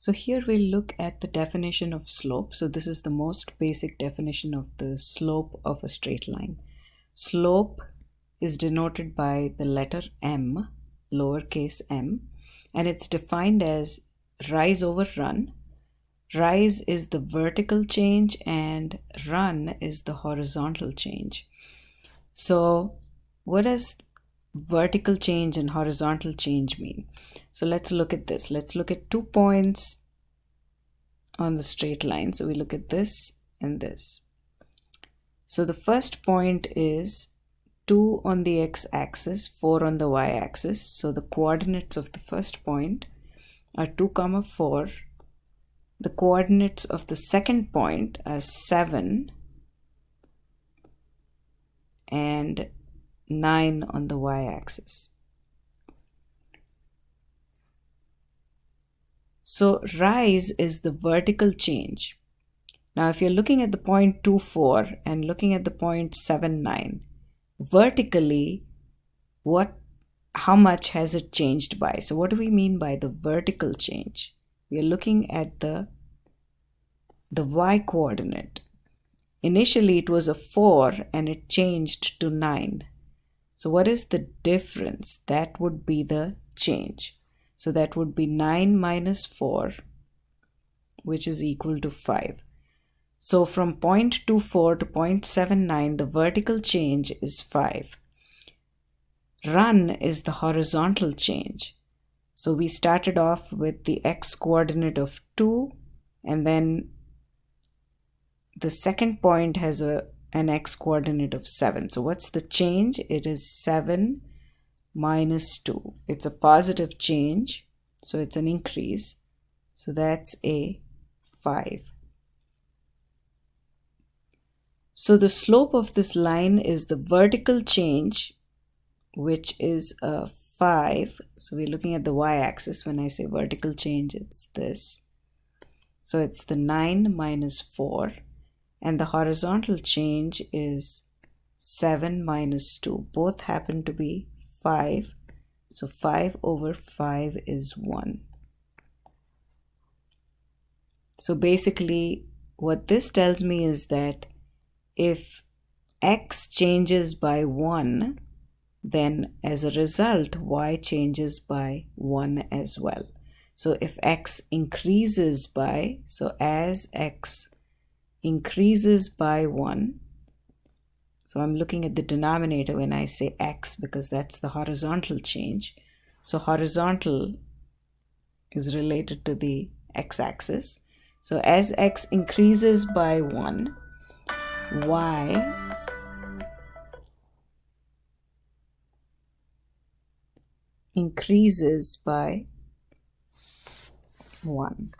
So here we'll look at the definition of slope. So this is the most basic definition of the slope of a straight line. Slope is denoted by the letter m, lowercase m, and it's defined as rise over run. Rise is the vertical change and run is the horizontal change. So what does vertical change and horizontal change mean? So let's look at this. Let's look at 2 points on the straight line. So we look at this and this. So the first point is 2 on the x-axis, 4 on the y-axis. So the coordinates of the first point are 2, 4. The coordinates of the second point are 7 and 9 on the y-axis. So rise is the vertical change. Now if you're looking at the point 2, 4 and looking at the point 7, 9, vertically, how much has it changed by? So what do we mean by the vertical change? We are looking at the y coordinate. Initially it was a 4 and it changed to 9. So what is the difference? That would be the change. So that would be 9 minus 4, which is equal to 5. So from 0.24 to 0.79, the vertical change is 5. Run is the horizontal change. So we started off with the x coordinate of 2, and then the second point has an x coordinate of 7. So what's the change? It is 7 minus 2. It's a positive change, so it's an increase. So that's a 5. So the slope of this line is the vertical change, which is a 5. So we're looking at the y-axis. When I say vertical change, it's this. So it's the 9 minus 4. And the horizontal change is 7 minus 2. Both happen to be 5. So 5 over 5 is 1. So basically what this tells me is that if x changes by 1, then as a result y changes by 1 as well. So if x increases by, so as x increases by 1, so I'm looking at the denominator when I say x because that's the horizontal change. So horizontal is related to the x-axis. So as x increases by 1, y increases by 1.